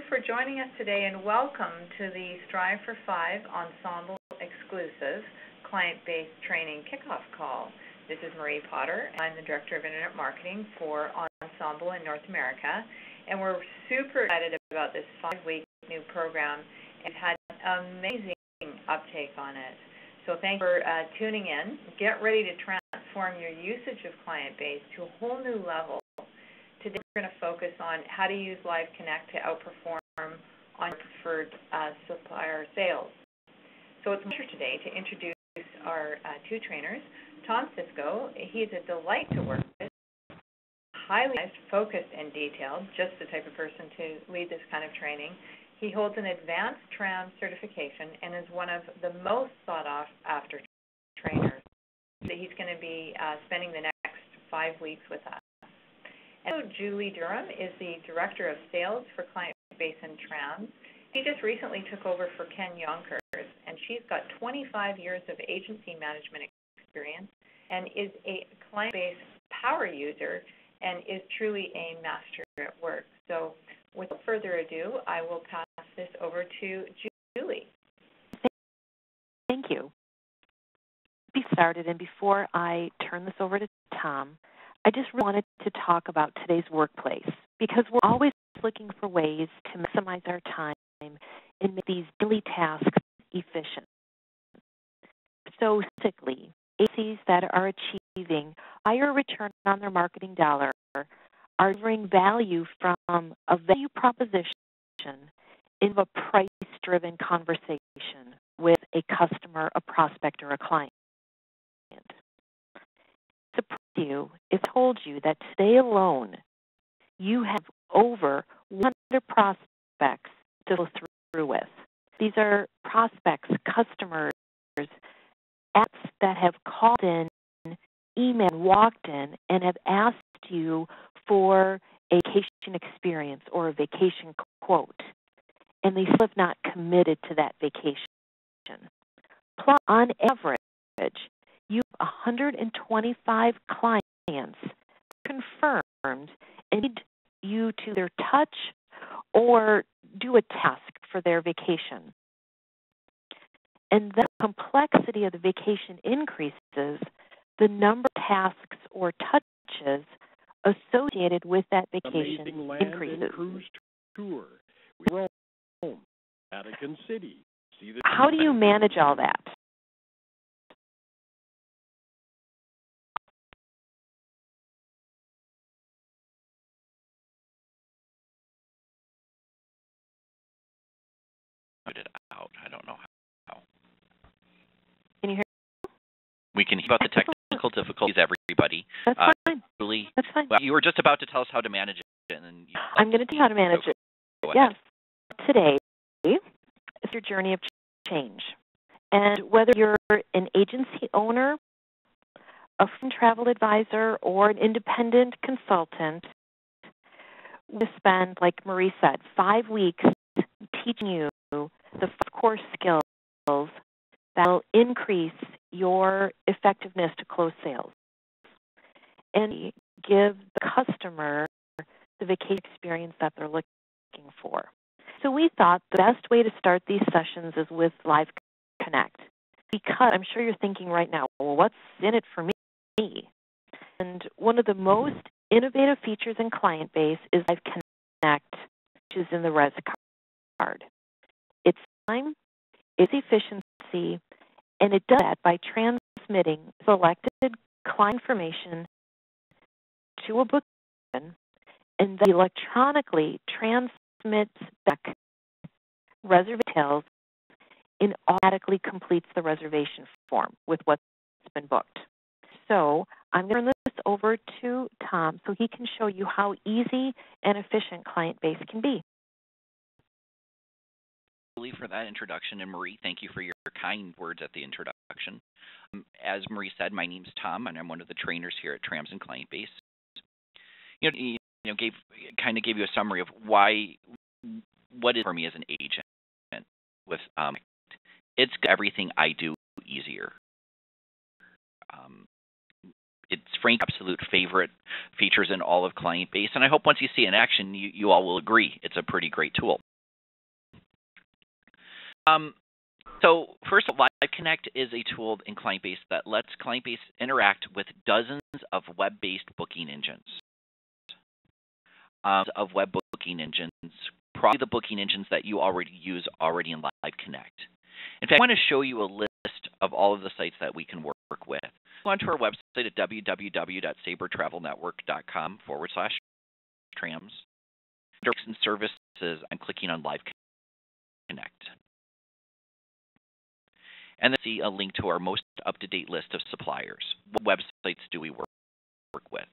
for joining us today, and welcome to the Strive for 5 Ensemble exclusive client-based training kickoff call. This is Marie Potter. I'm the Director of Internet Marketing for Ensemble in North America, and we're super excited about this 5-week new program and had amazing uptake on it. So thanks for tuning in. Get ready to transform your usage of ClientBase to a whole new level. Today we're going to focus on how to use Live Connect to outperform on your preferred supplier sales. So it's my pleasure today to introduce our two trainers. Tom Cisco, he's a delight to work with, highly focused and detailed, just the type of person to lead this kind of training. He holds an advanced TRAM certification and is one of the most sought-after trainers. He's going to be spending the next 5 weeks with us. And so Julie Durham is the Director of Sales for ClientBase and TRAM. She just recently took over for Ken Yonkers, and she's got 25 years of agency management experience and is a ClientBase power user and is truly a master at work. So without further ado, I will pass this over to Julie. Thank you. Be started, and before I turn this over to Tom, I just wanted to talk about today's workplace, because we're always looking for ways to maximize our time and make these daily tasks efficient. So basically, agencies that are achieving higher return on their marketing dollar are delivering value from a value proposition in a price-driven conversation with a customer, a prospect, or a client. Surprise you if I told you that today alone you have over 100 prospects to go through with. These are prospects, customers, apps that have called in, emailed, walked in, and have asked you for a vacation experience or a vacation quote, and they still have not committed to that vacation. Plus, on average, you have 125 clients confirmed and need you to either touch or do a task for their vacation. And the complexity of the vacation increases, the number of tasks or touches associated with that vacation Amazing land increases. And cruise tour. We Rome, Vatican City. See the How do you manage all that? Put it out. I don't know how. Can you hear? We can hear about the technical difficulties, everybody. That's fine. Julie, That's fine. well, you were just about to tell us how to manage it. And I'm going to tell you how to manage it. Go Yes. ahead. Today is your journey of change. And whether you're an agency owner, a travel advisor, or an independent consultant, we spend, like Marie said, 5 weeks teaching you the core skills that will increase your effectiveness to close sales and give the customer the vacation experience that they're looking for. So we thought the best way to start these sessions is with Live Connect, because I'm sure you're thinking right now, well, what's in it for me? And one of the most innovative features in ClientBase is Live Connect, which is in the Res card. It's time, it's efficiency, and it does that by transmitting selected client information to a book and then electronically transmits back reservation details and automatically completes the reservation form with what's been booked. So I'm going to turn this over to Tom so he can show you how easy and efficient ClientBase can be. For that introduction, and Marie, thank you for your kind words at the introduction. As Marie said, my name's Tom, and I'm one of the trainers here at TRAMS and ClientBase. Gave you a summary of what is for me as an agent with it's everything I do easier. it's Frank's absolute favorite features in all of ClientBase, and I hope once you see it in action, you all will agree it's a pretty great tool. So first of all, Live Connect is a tool in ClientBase that lets ClientBase interact with dozens of web-based booking engines. Probably the booking engines that you already use in Live Connect. In fact, I want to show you a list of all of the sites that we can work with. Go onto our website at www.sabertravelnetwork.com/trams. And services, I'm clicking on Live Connect. And then see a link to our most up-to-date list of suppliers. What websites do we work with?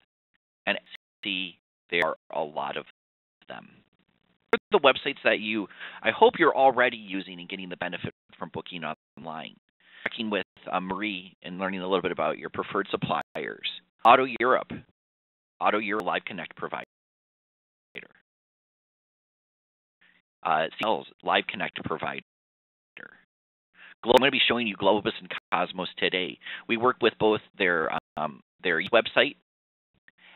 And see there are a lot of them. The websites that I hope you're already using and getting the benefit from booking online. Checking with Marie and learning a little bit about your preferred suppliers. Auto Europe Live Connect provider. Sales Live Connect provider. I'm going to be showing you Globus and Cosmos today. We work with both their website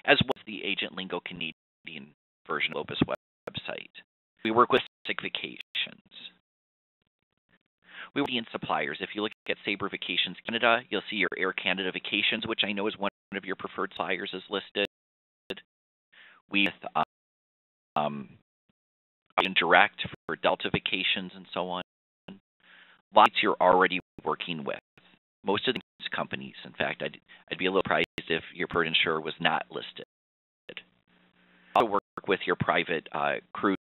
as well as the Agent Lingo Canadian version of Globus website. We work with Basic Vacations. We work in suppliers. If you look at Sabre Vacations Canada, you'll see your Air Canada Vacations, which I know is one of your preferred suppliers, is listed. We Direct for Delta Vacations and so on. Lots you're already working with. Most of these companies, in fact, I'd be a little surprised if your preferred insurer was not listed. Also work with your private cruise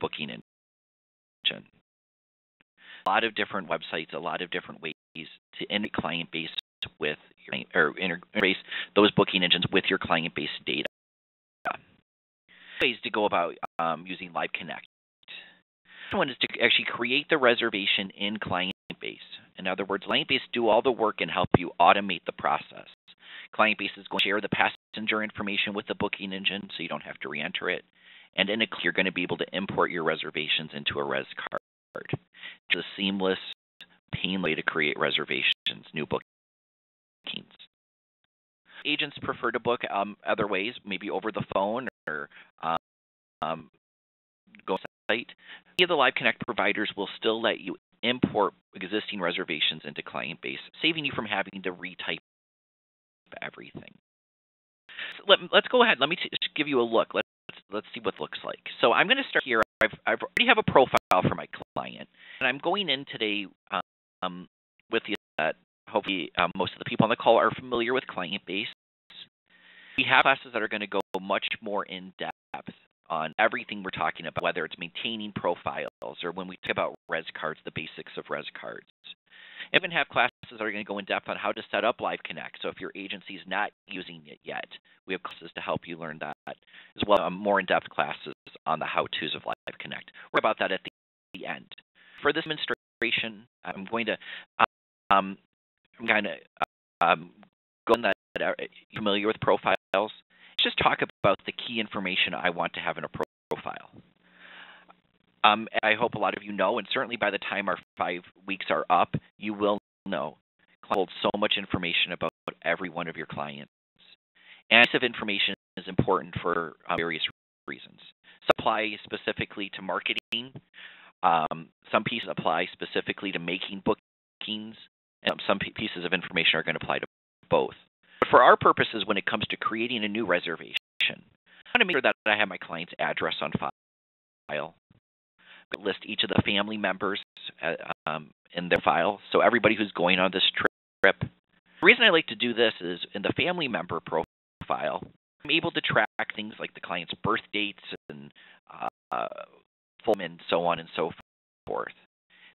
booking engine. A lot of different websites, a lot of different ways to integrate ClientBase with integrate those booking engines with your ClientBase data. Ways to go about using Live Connect. One is to actually create the reservation in ClientBase. In other words, ClientBase do all the work and help you automate the process. ClientBase is going to share the passenger information with the booking engine so you don't have to re-enter it. And in a click, you're going to be able to import your reservations into a res card. It's a seamless, painless way to create reservations, new bookings. Agents prefer to book other ways, maybe over the phone or go site. Many of the Live Connect providers will still let you import existing reservations into ClientBase, saving you from having to retype everything. So let's go ahead. Let me just give you a look. Let's see what it looks like. So I'm going to start here. I already have a profile for my client, and I'm going in today with the that hopefully most of the people on the call are familiar with ClientBase. We have classes that are going to go much more in depth on everything we're talking about, whether it's maintaining profiles or when we talk about res cards, the basics of res cards. And even have classes that are going to go in depth on how to set up Live Connect. So if your agency is not using it yet, we have classes to help you learn that, as well as more in-depth classes on the how-tos of Live Connect. We're about that at the end. For this demonstration, I'm going to go in that you're familiar with profiles. Let's just talk about the key information I want to have in a profile. I hope a lot of you know, and certainly by the time our 5 weeks are up, you will know. Holds so much information about every one of your clients. And this information is important for various reasons. Some apply specifically to marketing. Some pieces apply specifically to making bookings. And some pieces of information are going to apply to both. But for our purposes, when it comes to creating a new reservation, I want to make sure that I have my client's address on file. List each of the family members in their file, so everybody who's going on this trip. The reason I like to do this is in the family member profile, I'm able to track things like the client's birth dates and full and so on and so forth.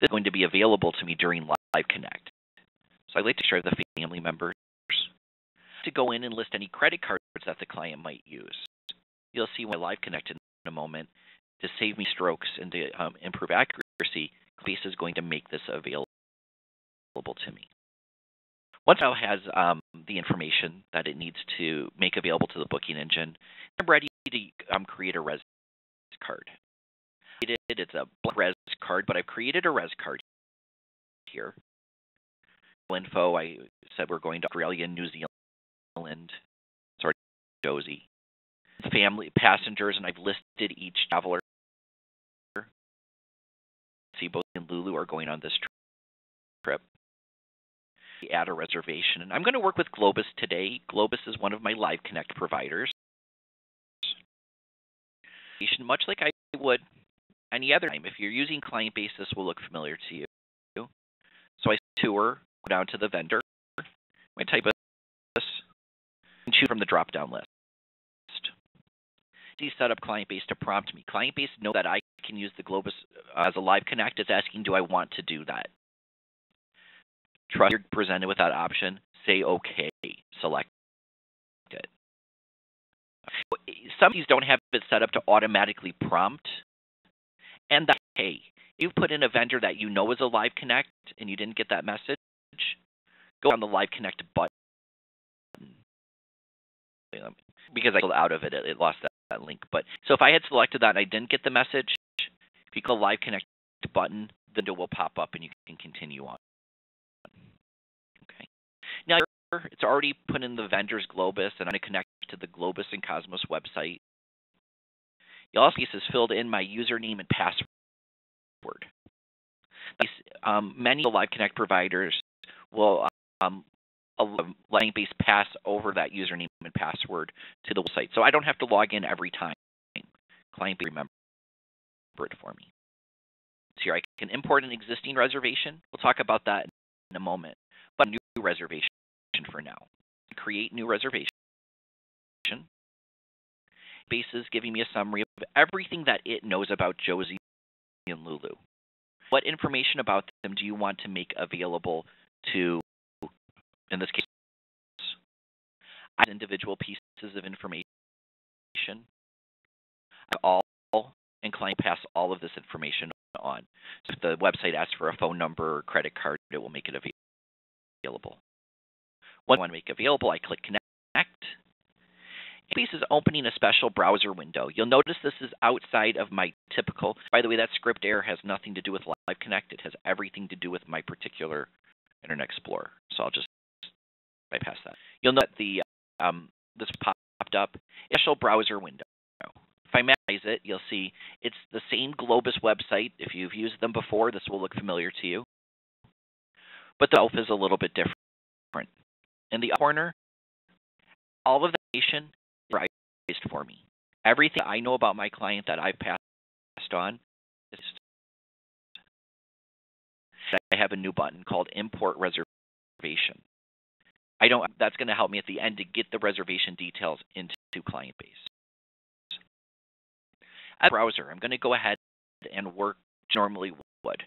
This is going to be available to me during Live Connect. So I like to share the family members. To go in and list any credit cards that the client might use. You'll see when Live Connect in a moment. To save me strokes and to improve accuracy, ClientBase is going to make this available to me. Once it has the information that it needs to make available to the booking engine, I'm ready to create a res card. It's a blank res card, but I've created a res card here. Info, I said we're going to Australia and New Island, sorry, Josie. Family passengers, and I've listed each traveler. See, both and Lulu are going on this trip. Add a reservation, and I'm going to work with Globus today. Globus is one of my Live Connect providers. Much like I would any other time, if you're using ClientBase, this will look familiar to you. So I tour, go down to the vendor, I type this, and choose from the drop-down list. Set up ClientBase to prompt me. ClientBase know that I can use the Globus as a Live Connect. It's asking, do I want to do that? Trust you're presented with that option. Say OK. Select it. Some of these don't have it set up to automatically prompt, and that's okay. If you put in a vendor that you know is a Live Connect and you didn't get that message, go on the Live Connect button. Because I pulled out of it, it lost that link. But so if I had selected that and I didn't get the message, if you click the Live Connect button, the window will pop up and you can continue on. Okay. Now it's already put in the vendor's Globus, and I'm going to connect to the Globus and Cosmos website. The also piece is filled in my username and password. Many Live Connect providers will ClientBase pass over that username and password to the website, so I don't have to log in every time. ClientBase remember it for me. So here I can import an existing reservation. We'll talk about that in a moment. But a new reservation for now. Create new reservation. Base is giving me a summary of everything that it knows about Josie and Lulu. What information about them do you want to make available to, in this case, individual pieces of information? All and client pass all of this information on. So if the website asks for a phone number or credit card, it will make it available. When I want to make available, I click Connect. Base is opening a special browser window. You'll notice this is outside of my typical. By the way, that script error has nothing to do with Live Connect. It has everything to do with my particular Internet Explorer. So I'll just bypass that. You'll note the this popped up special browser window. If I minimize it, you'll see it's the same Globus website. If you've used them before, this will look familiar to you. But the elf is a little bit different. In the corner, all of the information is summarized for me. Everything I know about my client that I've passed on is I have a new button called Import Reservation. That's going to help me at the end to get the reservation details into ClientBase. As a browser, I'm going to go ahead and work normally would.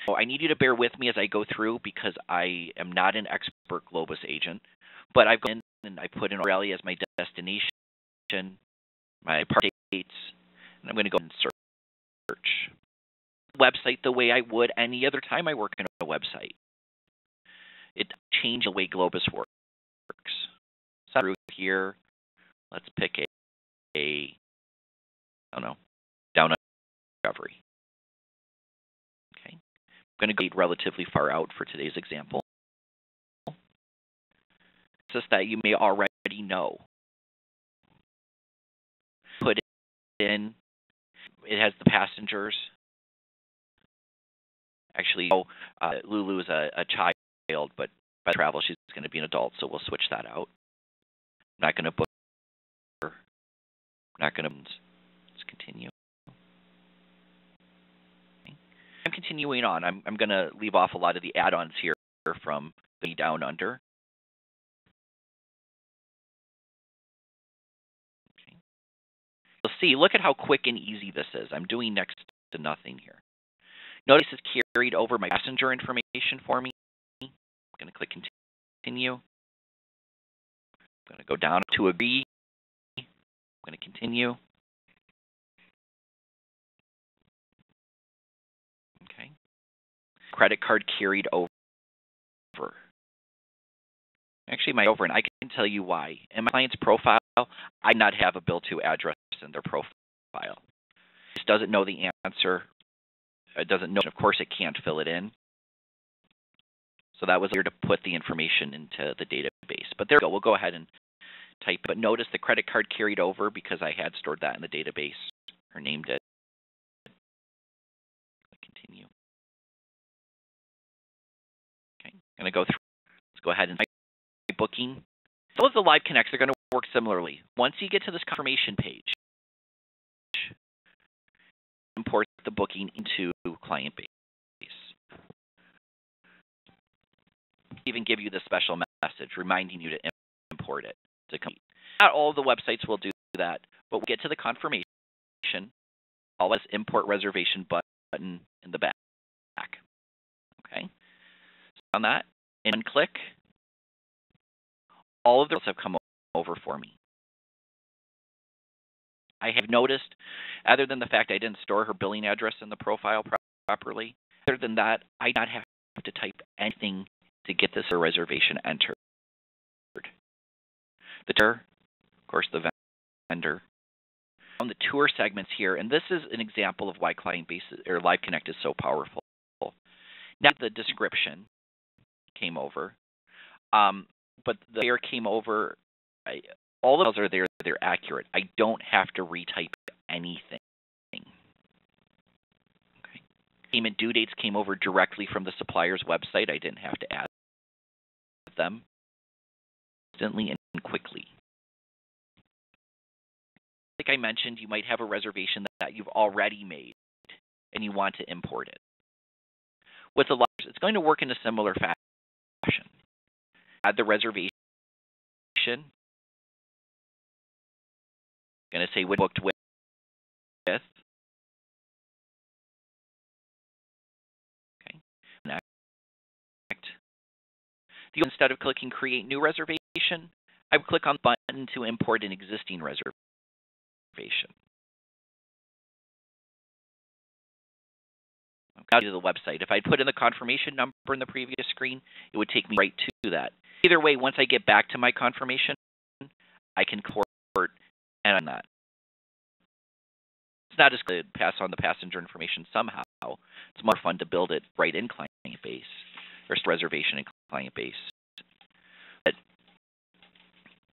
So I need you to bear with me as I go through because I am not an expert Globus agent, but I've gone in and I put in Australia as my destination, my part dates, and I'm going to go and search the website the way I would any other time I work in a website. It changed the way Globus works. So through here, let's pick I don't know, down discovery. Okay, I'm going to go relatively far out for today's example. It's just that you may already know. Put in, it has the passengers. Actually, Lulu is a child, but by travel she's going to be an adult, so we'll switch that out. I'm not going to book her. I'm not going to. Let's continue. Okay. I'm continuing on. I'm going to leave off a lot of the add-ons here from the down under. Okay. You'll see. Look at how quick and easy this is. I'm doing next to nothing here. Notice it's carried over my passenger information for me. I'm going to click continue. I'm going to go down to agree. I'm going to continue. Okay. Credit card carried over. Actually, my over, and I can tell you why. In my client's profile, I do not have a bill to address in their profile. It doesn't know the answer. It doesn't know. Of course, it can't fill it in. So that was here to put the information into the database. But there we go. We'll go ahead and type, but notice the credit card carried over because I had stored that in the database. Her name did. Continue. Okay, I'm going to go through. Let's go ahead and type booking. Some of the live connects are going to work similarly. Once you get to this confirmation page, import the booking into ClientBase. Even give you the special message reminding you to import it to complete. Not all of the websites will do that, but we'll get to the confirmation. I'll let us import reservation button in the back. Okay. So on that, and click. All of those have come over for me. I have noticed, other than the fact I didn't store her billing address in the profile properly, other than that, I did not have to type anything to get this reservation entered. The tour, of course, the vendor. On the tour segments here, and this is an example of why ClientBase or Live Connect is so powerful. Now the description came over, but the layer came over. All of those are there; they're accurate. I don't have to retype anything. Okay. Payment due dates came over directly from the supplier's website. I didn't have to add them instantly and quickly. Like I mentioned, you might have a reservation that you've already made and you want to import it. With the letters, it's going to work in a similar fashion. Add the reservation. Going to say when booked with. Okay. Next. Instead of clicking Create New Reservation, I would click on the button to import an existing reservation. Now to the website. If I put in the confirmation number in the previous screen, it would take me right to that. Either way, once I get back to my confirmation, I can import and on that. It's not as good to pass on the passenger information somehow. It's more fun to build it right in ClientBase or reservation in ClientBase. But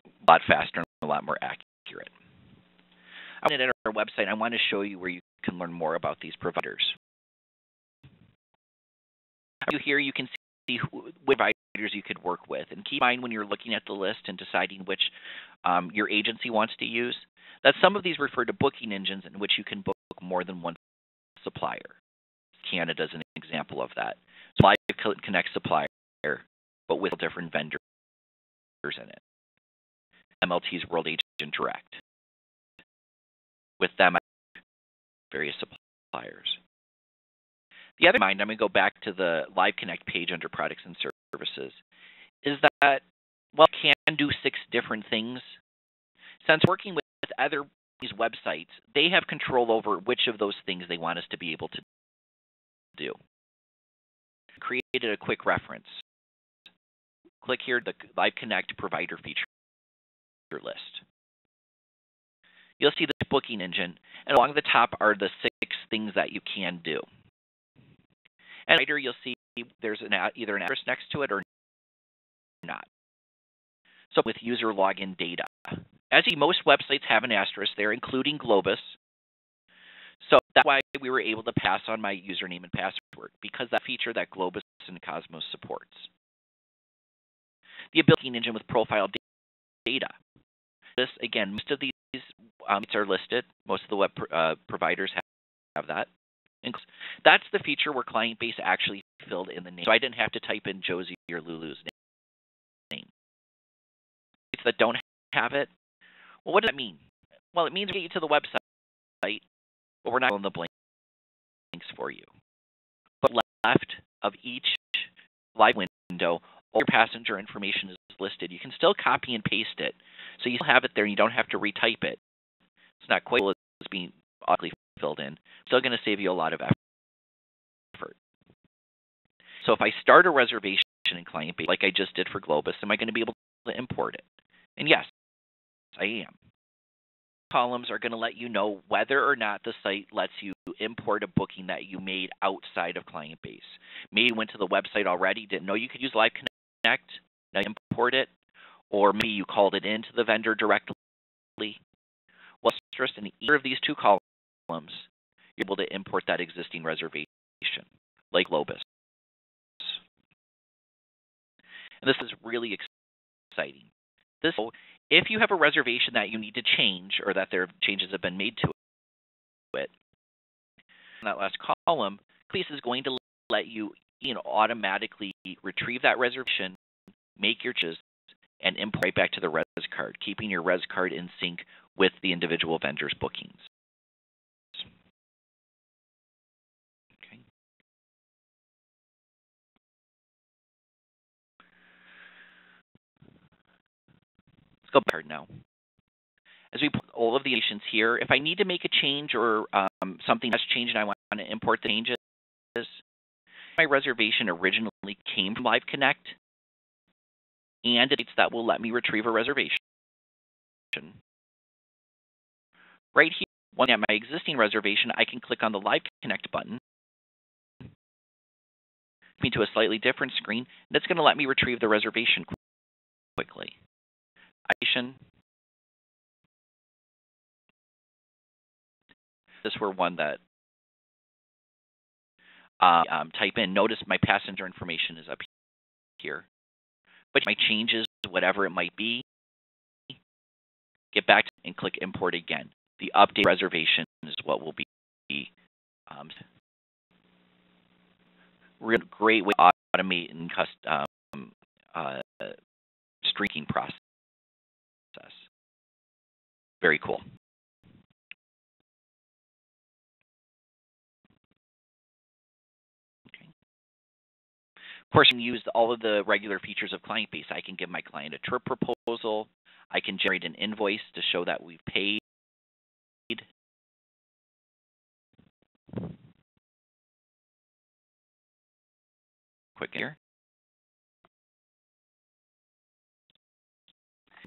a lot faster and a lot more accurate. I'm going to enter our website. I want to show you where you can learn more about these providers. Here you can see which providers you could work with. And keep in mind when you're looking at the list and deciding which your agency wants to use, that some of these refer to booking engines in which you can book more than one supplier. Canada is an example of that. So Live Connect supplier, but with different vendors in it. MLT's World Agent Direct. With them, various suppliers. The other mind, I'm going to go back to the Live Connect page under Products and Services, is that, well, it can do 6 different things. Since working with other websites, they have control over which of those things they want us to be able to do. Created a quick reference. Click here, the Live Connect provider feature list. You'll see the booking engine, and along the top are the 6 things that you can do. And later you'll see there's either an address next to it or not. So with user login data. As you see, most websites have an asterisk there, including Globus. So that's why we were able to pass on my username and password, because that feature that Globus and Cosmos supports. The booking engine with profile data. This, again, most of these are listed. Most of the web providers have that. That's the feature where ClientBase actually filled in the name. So I didn't have to type in Josie or Lulu's name. Sites that don't have it, well, what does that mean? Well, it means we get you to the website, but we're not filling the blanks for you. But left of each live window, all your passenger information is listed. You can still copy and paste it. So you still have it there and you don't have to retype it. It's not quite as being oddly filled in. Still going to save you a lot of effort. So if I start a reservation in ClientBase, like I just did for Globus, am I going to be able to import it? And yes, I am. Columns are going to let you know whether or not the site lets you import a booking that you made outside of ClientBase. Maybe you went to the website already, didn't know you could use Live Connect, now you import it, or maybe you called it into the vendor directly. Well, just in either of these two columns, you're able to import that existing reservation, like Globus. And this is really exciting. If you have a reservation that you need to change or that there changes have been made to it, in that last column, ClientBase is going to let you, automatically retrieve that reservation, make your changes, and import right back to the res card, keeping your res card in sync with the individual vendor's bookings. Okay. Let's go back now. As we put all of the nations here, if I need to make a change or something has changed and I want to import the changes, my reservation originally came from Live Connect, and it's that will let me retrieve a reservation. Right here, when I'm at my existing reservation, I can click on the Live Connect button, me to a slightly different screen, and it's going to let me retrieve the reservation quickly. This were one that type in. Notice my passenger information is up here, but my changes, whatever it might be, get back and click import again. The update reservation is what will be real great way to automate and streaking process. Very cool. Okay. Of course, I can use all of the regular features of ClientBase. I can give my client a trip proposal. I can generate an invoice to show that we've paid. Quick here.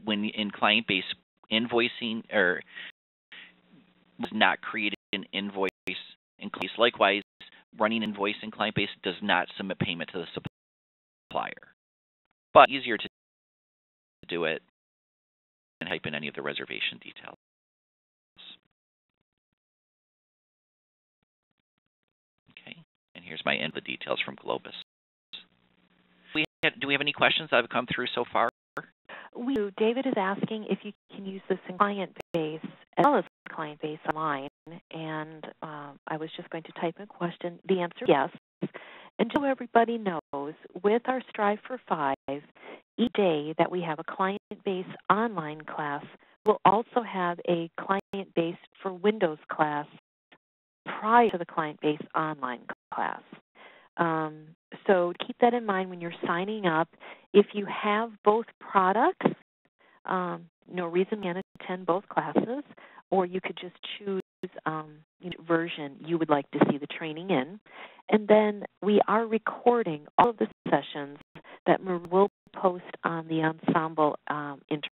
When in ClientBase, invoicing or does not create an invoice in ClientBase. Likewise, running invoice in ClientBase does not submit payment to the supplier. But easier to do it and type in any of the reservation details. Okay, and here's my end of the details from Globus. Do we have any questions that have come through so far? We do. David is asking if you can use this in ClientBase as well as ClientBase Online, and I was just going to type in a question. The answer is yes. And so everybody knows, with our Strive for 5, each day that we have a ClientBase Online class, we'll also have a ClientBase for Windows class prior to the ClientBase Online class. So keep that in mind when you're signing up. If you have both products, no reason you can't attend both classes, or you could just choose version you would like to see the training in. And then we are recording all of the sessions that we'll post on the Ensemble internet.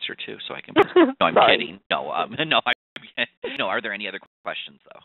Sure, too, so I can. No, I'm kidding. No, no. Are there any other questions though?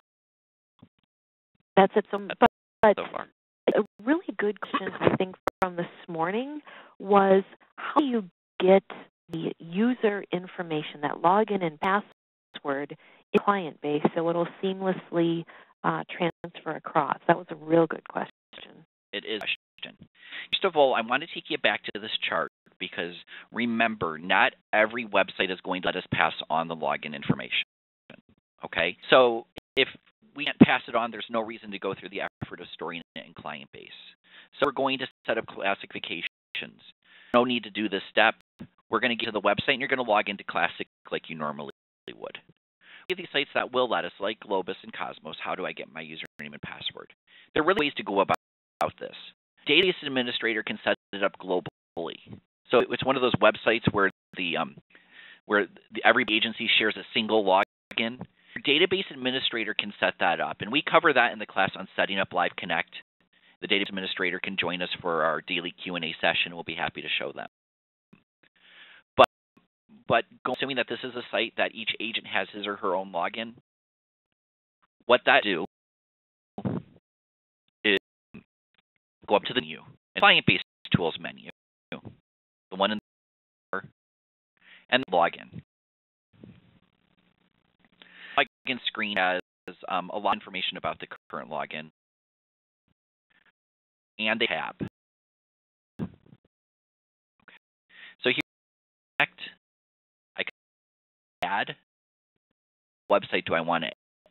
That's it. But so far, a really good question I think from this morning was, how do you get the user information, that login and password, in ClientBase so it'll seamlessly transfer across? That was a real good question. It is a question. First of all, I want to take you back to this chart because remember, not every website is going to let us pass on the login information. Okay, so if we can't pass it on, there's no reason to go through the effort of storing it in ClientBase. So we're going to set up classifications. No need to do this step. We're going to get to the website and you're going to log into Classic like you normally would. We have these sites that will let us, like Globus and Cosmos. How do I get my username and password? There are really ways to go about this. Database administrator can set it up globally. So it's one of those websites where every agency shares a single login. Your database administrator can set that up, and we cover that in the class on setting up Live Connect. The database administrator can join us for our daily Q&A session. We'll be happy to show them. But assuming that this is a site that each agent has his or her own login, what that do go up to the menu, and ClientBase Tools menu, the one in the and login. Login screen has a lot of information about the current login and a tab. Okay. So here, I can add. What website do I want to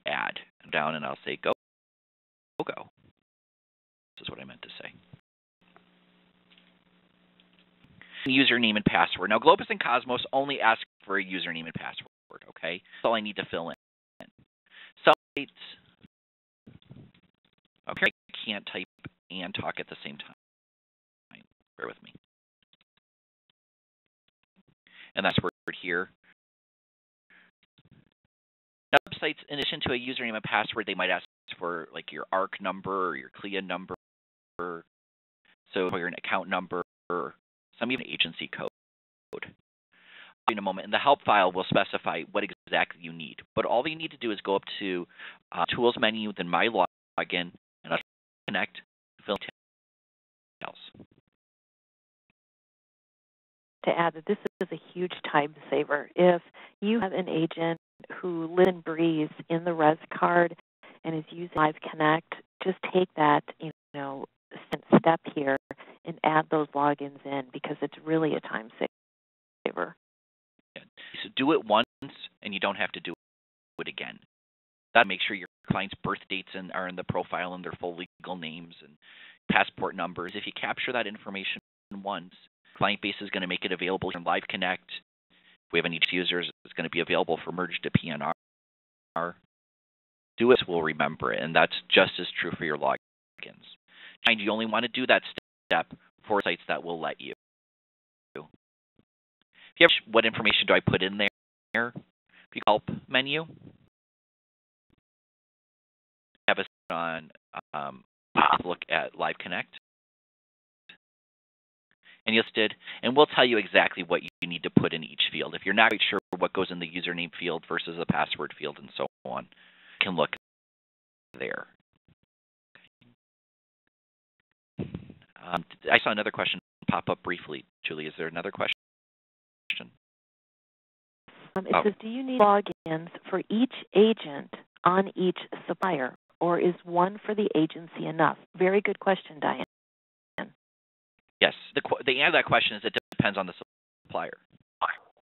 add? I'm down and I'll say go. This is what I meant to say. Username and password. Now, Globus and Cosmos only ask for a username and password, okay? That's all I need to fill in. Sites. Okay, I can't type and talk at the same time. Bear with me. And that's word here. Now, websites, in addition to a username and password, they might ask for like your ARC number or your CLIA number. So for your account number, some even agency code. In a moment, and the help file will specify what exactly you need. But all you need to do is go up to Tools menu, then My Login, and connect, fill details. To add that this is a huge time saver. If you have an agent who lives and breathes in the Res card and is using Live Connect, just take that step here and add those logins in because it's really a time saver. So do it once, and you don't have to do it again. That makes sure your client's birth dates are in the profile and their full legal names and passport numbers. If you capture that information once, ClientBase is going to make it available in Live Connect. If we have any users, it's going to be available for merge to PNR. Do it, we'll remember it, and that's just as true for your logins. And you only want to do that step for sites that will let you. If you have what information do I put in there? The help menu. Have a on look at Live Connect. And listed, and we'll tell you exactly what you need to put in each field. If you're not quite sure what goes in the username field versus the password field and so on, you can look there. I saw another question pop up briefly. Julie, is there another question? It says, do you need logins for each agent on each supplier, or is one for the agency enough? Very good question, Diane. Yes, the answer to that question is it depends on the supplier.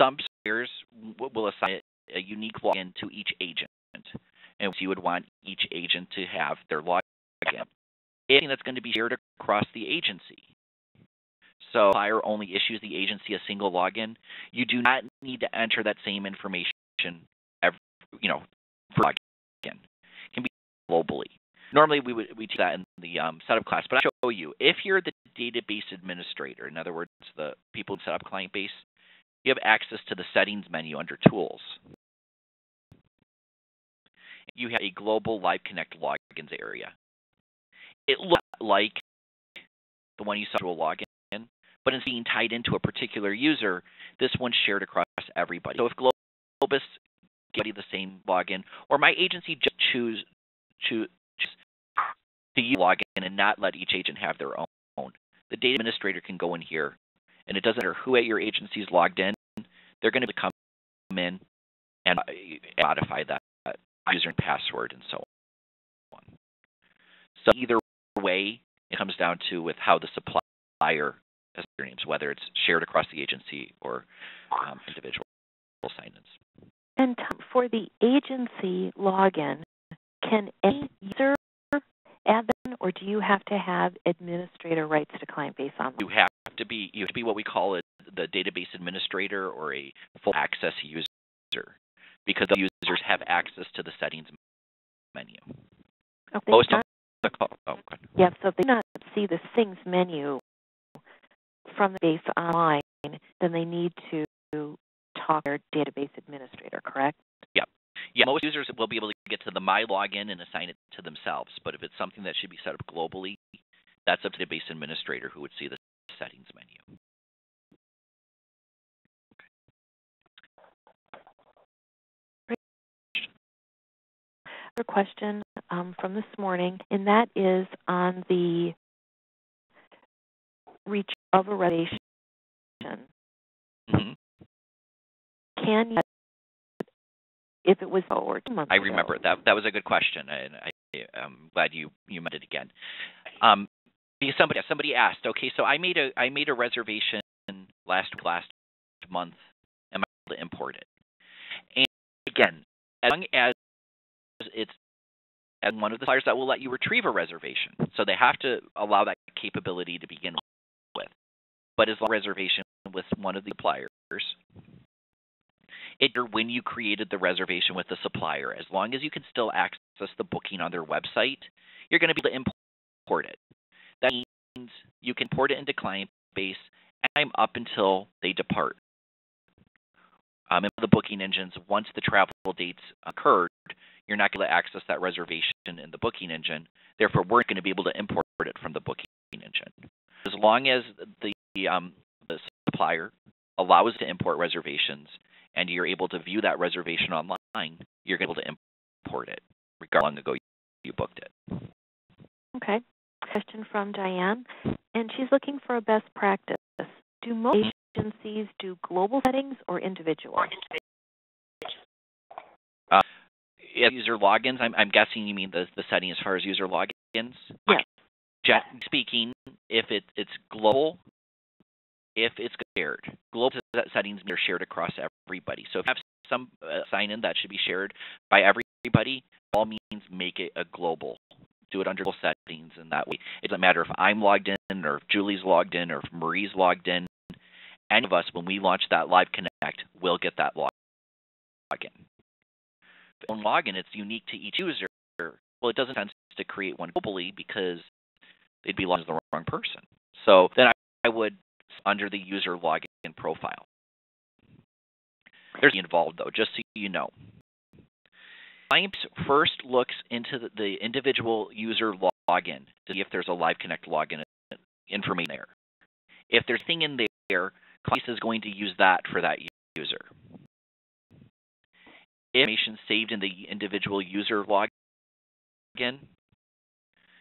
Some suppliers will assign a unique login to each agent, and you would want each agent to have their login. Anything that's going to be shared across the agency. So, supplier only issues the agency a single login. You do not need to enter that same information for login. It can be globally. Normally, we teach that in the setup class, but I'll show you. If you're the database administrator, in other words, the people who set up ClientBase, you have access to the settings menu under Tools. You have a global Live Connect logins area. It looks like the one you saw to a login, but it's being tied into a particular user. This one's shared across everybody. So if Globus gives you the same login, or my agency just choose to use login and not let each agent have their own, the data administrator can go in here, and it doesn't matter who at your agency is logged in. They're going to come in and modify that user and password and so on. So either way, it comes down to with how the supplier has their names, whether it's shared across the agency or individual sign-ins. And for the agency login, can any user add them, or do you have to have administrator rights to ClientBase Online? You have to be what we call the database administrator or a full access user, because the users have access to the settings menu. Most of yeah, so if they do not see the things menu from the base online, then they need to talk to their database administrator, correct? Yeah. Yeah, most users will be able to get to the My Login and assign it to themselves. But if it's something that should be set up globally, that's up to the base administrator who would see the settings menu. Another question from this morning, and that is on the reach of a reservation, Mm-hmm. can you, if it was over 2 months I ago? remember that was a good question, and I'm glad you meant it again. Because somebody asked, okay, so I made a reservation last month. Am I able to import it? And again, as long as it's and one of the suppliers that will let you retrieve a reservation, so they have to allow that capability to begin with. But as long as reservation with one of the suppliers, when you created the reservation with the supplier, as long as you can still access the booking on their website, you're going to be able to import it. That means you can import it into ClientBase anytime up until they depart. In the booking engines, once the travel dates occurred, you're not going to access that reservation in the booking engine. Therefore, we're going to be able to import it from the booking engine. As long as the supplier allows to import reservations and you're able to view that reservation online, you're able to import it, regardless of how long ago you booked it. Okay. Question from Diane, and she's looking for a best practice. Do most agencies do global settings or individual? User logins, I'm guessing you mean the setting as far as user logins? Yes. Generally speaking, if it's global, if it's shared. Global settings are shared across everybody. So if you have some sign-in that should be shared by everybody, all means make it a global. Do it under global settings, and that way it doesn't matter if I'm logged in or if Julie's logged in or if Marie's logged in. Any of us, when we launch that Live Connect, will get that login. If on login, it's unique to each user. Well, it doesn't make sense to create one globally because they'd be logged as the wrong person. So then I would under the user login profile. There's involved though, just so you know. ClientBase first looks into the individual user login to see if there's a Live Connect login information there. If there's anything in there, ClientBase is going to use that for that user. If information saved in the individual user login,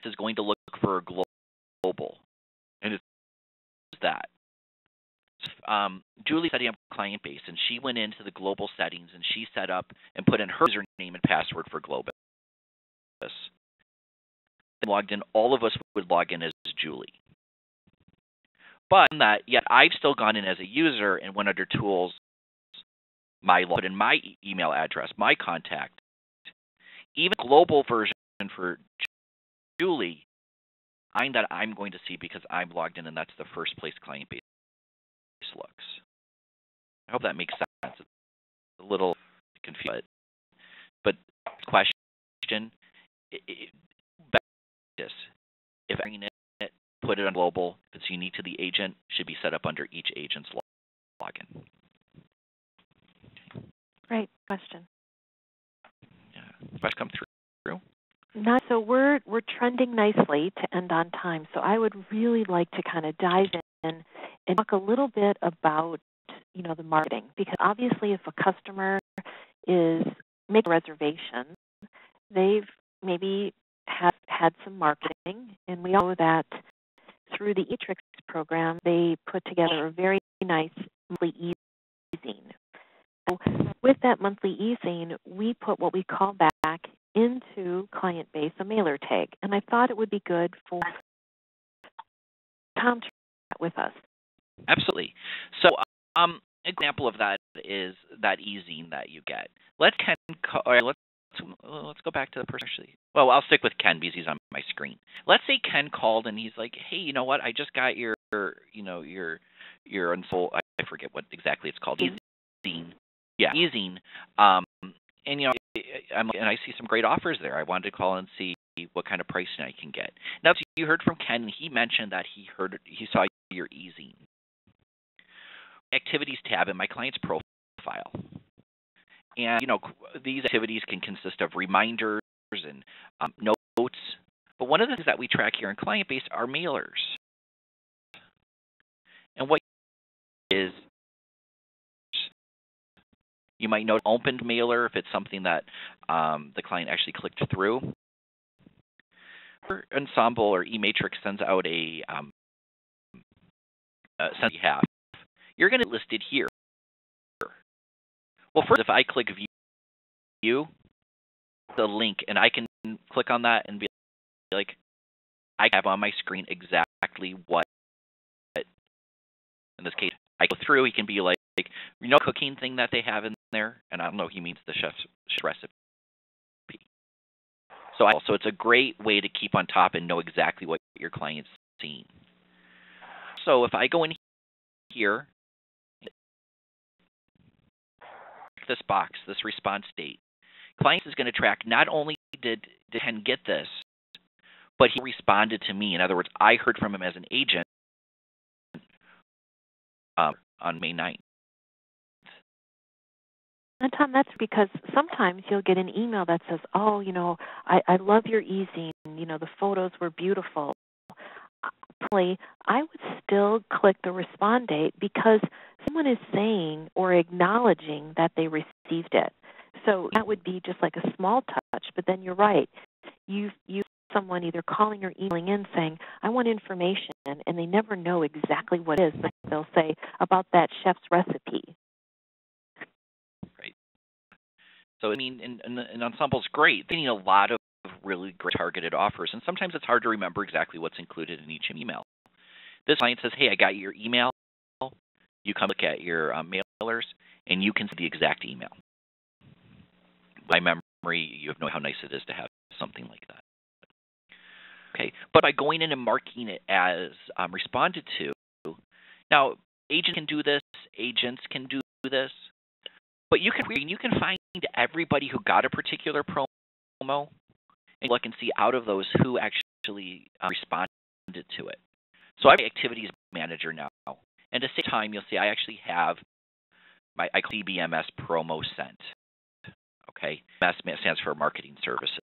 is going to look for a global, and it's that. Julie setting up ClientBase, and she went into the global settings, and she set up and put in her username and password for Globus. Logged in, all of us would log in as Julie. But that, yet I've still gone in as a user and went under Tools, put in my email address, my contact. Even global version for Julie, that I'm going to see because I'm logged in, and that's the first place ClientBase looks. I hope that makes sense. It's a little confusing, but question: if I put it on global, if it's unique to the agent, should be set up under each agent's login. Great question. Yeah, questions come through. So we're trending nicely to end on time. So I would really like to kind of dive in and talk a little bit about the marketing, because obviously if a customer is making a reservation, they've maybe had some marketing, and we know that through the eTricks program they put together a very nice monthly e-zine. So with that monthly e-zine, we put what we call back into ClientBase a mailer tag, and I thought it would be good for Tom to chat with us. Absolutely. So, example of that is that e-zine that you get. Let's go back to the person actually. Well, I'll stick with Ken because he's on my screen. Let's say Ken called and he's like, "Hey, you know what? I just got your Ensemble. I forget what exactly it's called. E-zine. Yeah, e-zine. And I see some great offers there. I wanted to call and see what kind of pricing I can get." Now, so you heard from Ken, and he mentioned that he saw your e-zine. Activities tab in my client's profile. And, these activities can consist of reminders and notes. But one of the things that we track here in ClientBase are mailers. And what is, you might note opened mailer if it's something that the client actually clicked through. Ensemble or eMatrix sends out a sense you have, you're going to list it here. Well, first, if I click View, the link, and I can click on that and be like, I have on my screen exactly what, in this case, I go through, he can be like, cooking thing that they have in there, and I don't know, he means the chef's recipe. So it's a great way to keep on top and know exactly what your client's seeing. So if I go in here, this box, this response date, client is going to track not only did Ken get this, but he responded to me. In other words, I heard from him as an agent on May 9th. And Tom, that's because sometimes you'll get an email that says, oh, I love your e-zine. The photos were beautiful. Personally, I would still click the respond date because someone is saying or acknowledging that they received it. So that would be just like a small touch, but then you're right. You someone either calling or emailing in saying, I want information, and they never know exactly what it is, but they'll say about that chef's recipe. Right. So, and Ensemble's great. They're getting a lot of really great targeted offers, and sometimes it's hard to remember exactly what's included in each email. This client says, hey, I got your email. You come look at your mailers, and you can see the exact email. By memory, you have no idea how nice it is to have something like that. Okay, but by going in and marking it as responded to, now agents can do this, agents can do this, but you can find everybody who got a particular promo and look and see out of those who actually responded to it. So I have activities manager now, and at the same time you'll see I actually have my ClientBase promo sent. Okay, MS stands for marketing services.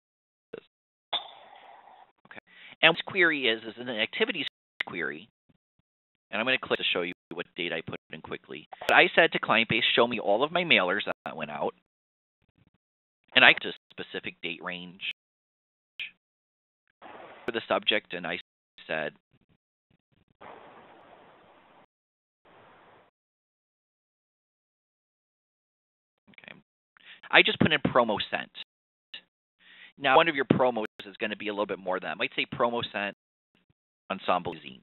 Okay, and this query is an activities query, and I'm going to click to show you what date I put in quickly. But I said to ClientBase, show me all of my mailers that went out, and I put a specific date range for the subject, and I said, I just put in promo sent. Now, one of your promos is going to be a little bit more than that. I might say promo sent Ensemble zine.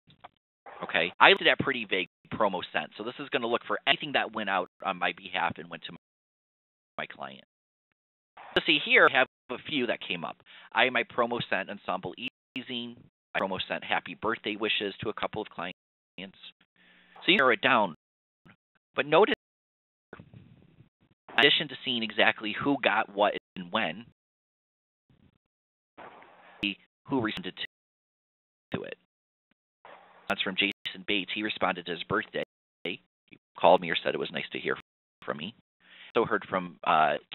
Okay, I did that pretty vague, promo sent. So this is going to look for anything that went out on my behalf and went to my client. So see here, I have a few that came up. I have my promo sent Ensemble zine. I promo sent happy birthday wishes to a couple of clients. So you narrow it down. But notice, in addition to seeing exactly who got what and when, who responded to it. That's from Jason Bates. He responded to his birthday. He called me or said it was nice to hear from me. Also heard from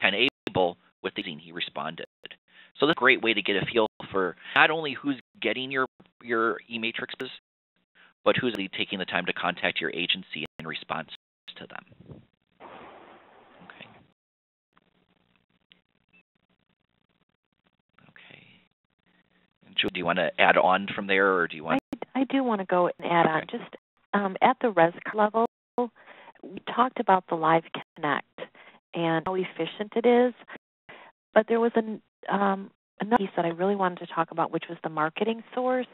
Ken Abel with the zine. He responded. So that's a great way to get a feel for not only who's getting your e-matrices, but who's really taking the time to contact your agency in response to them. Do you want to add on from there, or do you want? I do want to go and add on. Just at the res level, we talked about the Live Connect and how efficient it is, but there was another piece that I really wanted to talk about, which was the marketing source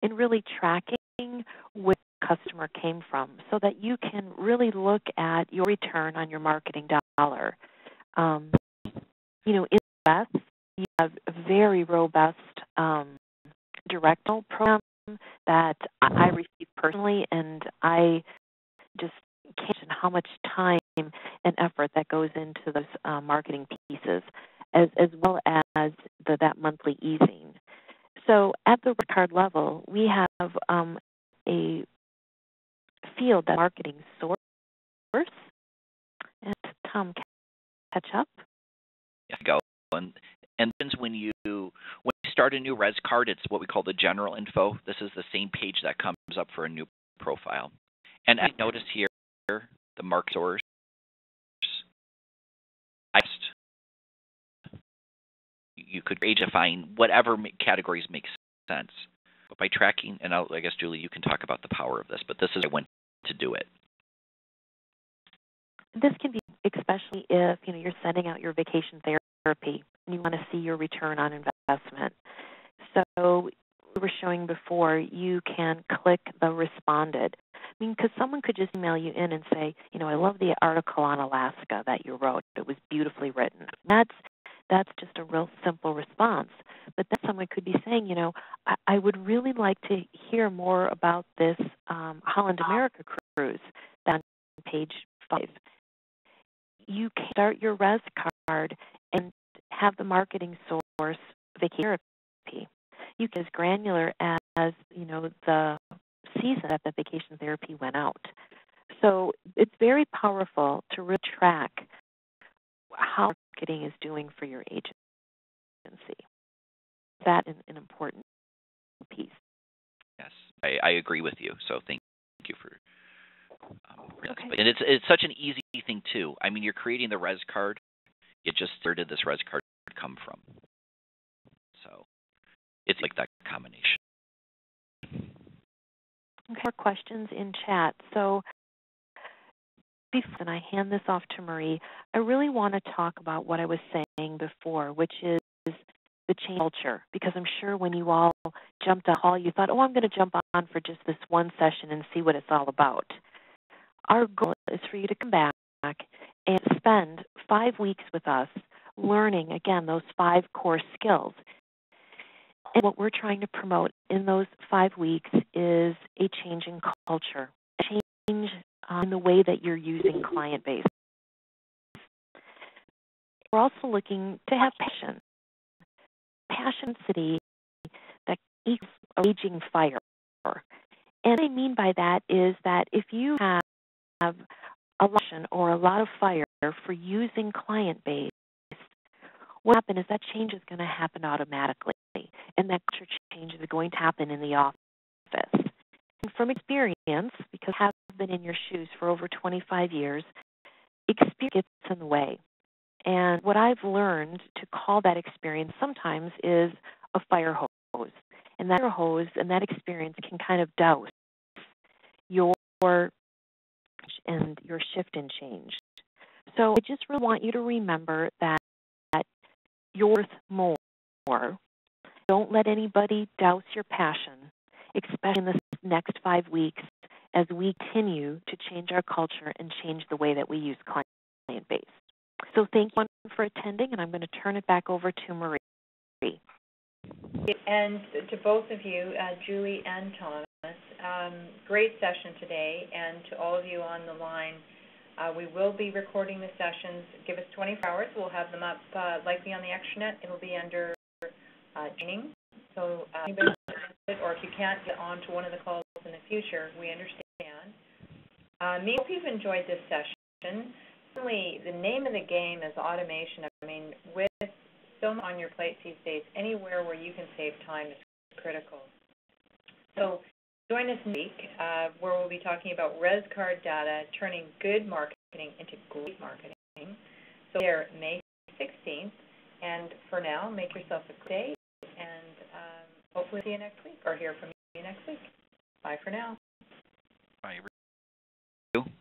and really tracking where the customer came from, so that you can really look at your return on your marketing dollar. In the US, you have a very robust direct mail program that I received personally, and I just can't imagine how much time and effort that goes into those marketing pieces, as well as that monthly e-zine. So at the card level, we have a field that marketing source. And Tom, catch up. Yeah, go. And when you start a new res card, it's what we call the general info. This is the same page that comes up for a new profile. And I notice here the mark source. You could define whatever categories make sense. But by tracking, and I guess Julie, you can talk about the power of this. But this is I went to do it. This can be especially if you're sending out your vacation therapy and you want to see your return on investment. So we were showing before, you can click the responded. Because someone could just email you in and say, I love the article on Alaska that you wrote. It was beautifully written. That's just a real simple response. But then someone could be saying, I would really like to hear more about this Holland America cruise on page 5. You can start your res card and have the marketing source vacation therapy. You can as granular as the season that the vacation therapy went out. So it's very powerful to really track how marketing is doing for your agency. That is an important piece. Yes, I agree with you. So thank you for okay. And it's such an easy thing too. You're creating the res card. Where did this res card come from? So it's like that combination. Okay. More questions in chat. So before I hand this off to Marie, I really want to talk about what I was saying before, which is the change culture, because I'm sure when you all jumped on the call, you thought, I'm going to jump on for just this one session and see what it's all about. Our goal is for you to come back and spend 5 weeks with us learning, again, those 5 core skills. And what we're trying to promote in those 5 weeks is a change in culture, a change in the way that you're using ClientBase. We're also looking to have passion city that equals a raging fire. And what I mean by that is that if you have a passion or a lot of fire for using ClientBase, what happens is that change is going to happen automatically, and that culture change is going to happen in the office. And from experience, because I have been in your shoes for over 25 years, experience gets in the way. And what I've learned to call that experience sometimes is a fire hose. And that fire hose and that experience can kind of douse your shift and change. So I just really want you to remember that you're worth more. Don't let anybody douse your passion, especially in the next 5 weeks as we continue to change our culture and change the way that we use ClientBase. So thank you for attending, and I'm going to turn it back over to Marie. And to both of you, Julie and Thomas, great session today. And to all of you on the line, we will be recording the sessions. Give us 24 hours. We'll have them up likely on the extranet. It'll be under training. So anybody or if you can't get on to one of the calls in the future, we understand. I hope you've enjoyed this session. Certainly, the name of the game is automation. With so much on your plate these days, anywhere where you can save time is critical. So join us next week where we'll be talking about res card data, turning good marketing into great marketing. So there, May 16th. And for now, make yourself a great day, and hopefully see you next week or hear from you next week. Bye for now. Bye, everyone.